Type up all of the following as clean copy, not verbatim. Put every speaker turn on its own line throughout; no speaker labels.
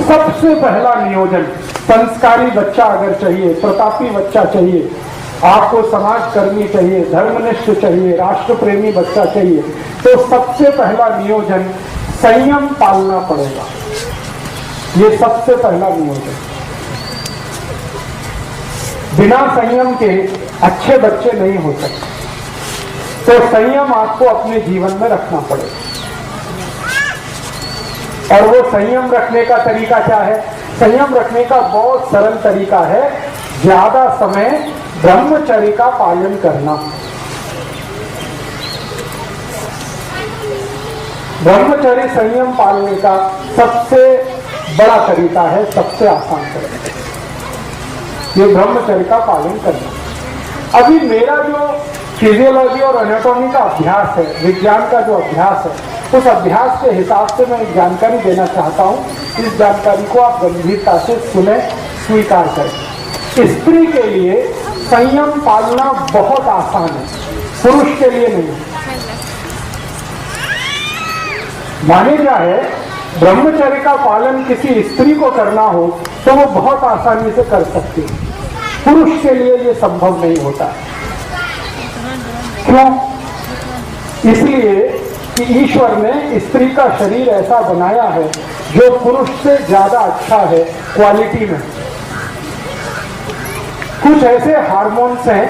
सबसे पहला नियोजन, संस्कारी बच्चा अगर चाहिए, प्रतापी बच्चा चाहिए, आपको समाजकर्मी चाहिए, धर्मनिष्ठ चाहिए, राष्ट्र प्रेमी बच्चा चाहिए, तो सबसे पहला नियोजन संयम पालना पड़ेगा। ये सबसे पहला नियोजन। बिना संयम के अच्छे बच्चे नहीं हो सकते। तो संयम आपको अपने जीवन में रखना पड़ेगा। और वो संयम रखने का तरीका क्या है? संयम रखने का बहुत सरल तरीका है, ज्यादा समय ब्रह्मचर्य का पालन करना। ब्रह्मचर्य संयम पालने का सबसे बड़ा तरीका है, सबसे आसान तरीका, ये ब्रह्मचर्य का पालन करना। अभी मेरा जो फिजियोलॉजी और एनाटॉमी का अभ्यास है, विज्ञान का जो अभ्यास है, उस अभ्यास के हिसाब से मैं एक जानकारी देना चाहता हूँ। इस जानकारी को आप गंभीरता से सुने, स्वीकार करें। स्त्री के लिए संयम पालना बहुत आसान है, पुरुष के लिए नहीं। माने क्या है, ब्रह्मचर्य का पालन किसी स्त्री को करना हो तो वो बहुत आसानी से कर सकती है, पुरुष के लिए ये संभव नहीं होता। क्यों? इसलिए कि ईश्वर ने स्त्री का शरीर ऐसा बनाया है जो पुरुष से ज्यादा अच्छा है क्वालिटी में। कुछ ऐसे हार्मोन्स हैं,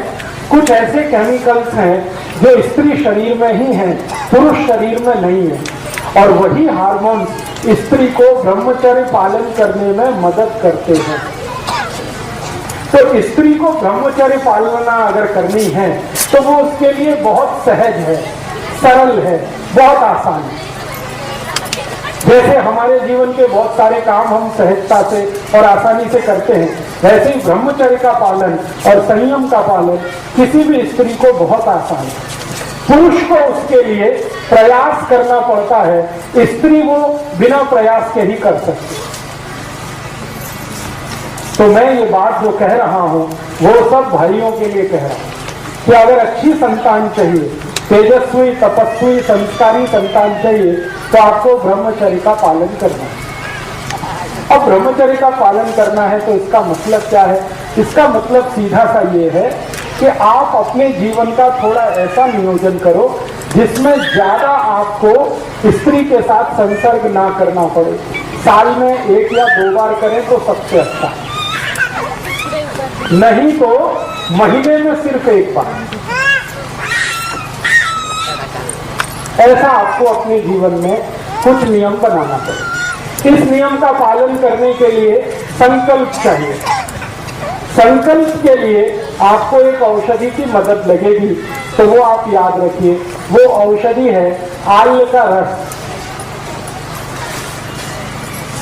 कुछ ऐसे केमिकल्स हैं जो स्त्री शरीर में ही हैं, पुरुष शरीर में नहीं है। और वही हार्मोन्स स्त्री को ब्रह्मचर्य पालन करने में मदद करते हैं। तो स्त्री को ब्रह्मचर्य पालना अगर करनी है तो वो उसके लिए बहुत सहज है, सरल है, बहुत आसान है। जैसे हमारे जीवन के बहुत सारे काम हम सहजता से और आसानी से करते हैं, वैसे ही ब्रह्मचर्य का पालन और संयम का पालन किसी भी स्त्री को बहुत आसान है। पुरुष को उसके लिए प्रयास करना पड़ता है, स्त्री वो बिना प्रयास के ही कर सकती है। तो मैं ये बात जो कह रहा हूं वो सब भाइयों के लिए कह रहा हूं कि अगर अच्छी संतान चाहिए, तेजस्वी, तपस्वी, संस्कारी संतान चाहिए, तो आपको ब्रह्मचर्य का पालन करना है। अब ब्रह्मचर्य का पालन करना है तो इसका मतलब क्या है? इसका मतलब सीधा सा ये है कि आप अपने जीवन का थोड़ा ऐसा नियोजन करो जिसमें ज्यादा आपको स्त्री के साथ संसर्ग ना करना पड़े। साल में 1 या 2 बार करें तो सबसे अच्छा, नहीं तो महीने में सिर्फ 1 बार। ऐसा आपको अपने जीवन में कुछ नियम बनाना पड़ेगा। इस नियम का पालन करने के लिए संकल्प चाहिए। संकल्प के लिए आपको एक औषधि की मदद लगेगी, तो वो आप याद रखिए, वो औषधि है आल का रस।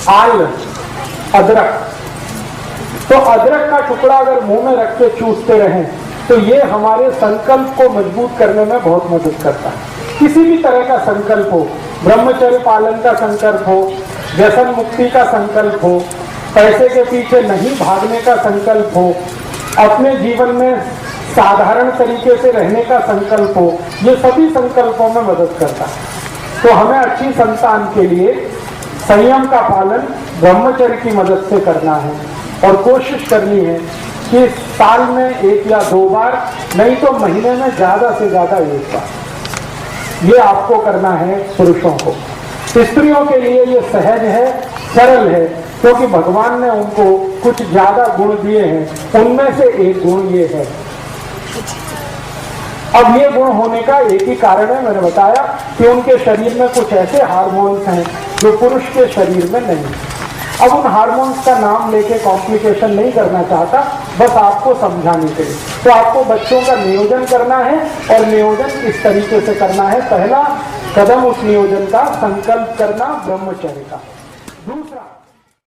आल, अदरक। तो अदरक का टुकड़ा अगर मुंह में रख के चूसते रहें तो ये हमारे संकल्प को मजबूत करने में बहुत मदद करता है। किसी भी तरह का संकल्प हो, ब्रह्मचर्य पालन का संकल्प हो, व्यसन मुक्ति का संकल्प हो, पैसे के पीछे नहीं भागने का संकल्प हो, अपने जीवन में साधारण तरीके से रहने का संकल्प हो, ये सभी संकल्पों में मदद करता है। तो हमें अच्छी संतान के लिए संयम का पालन ब्रह्मचर्य की मदद से करना है और कोशिश करनी है कि साल में 1 या 2 बार, नहीं तो महीने में ज्यादा से ज्यादा 1 बार, ये आपको करना है पुरुषों को। स्त्रियों के लिए ये सहज है, सरल है, क्योंकि भगवान ने उनको कुछ ज्यादा गुण दिए हैं, उनमें से एक गुण ये है। अब ये गुण होने का एक ही कारण है, मैंने बताया कि उनके शरीर में कुछ ऐसे हार्मोन्स हैं जो पुरुष के शरीर में नहीं। अब उन हार्मोन्स का नाम लेके कॉम्प्लिकेशन नहीं करना चाहता, बस आपको समझाने के लिए। तो आपको बच्चों का नियोजन करना है और नियोजन इस तरीके से करना है। पहला कदम उस नियोजन का संकल्प करना ब्रह्मचर्य का। दूसरा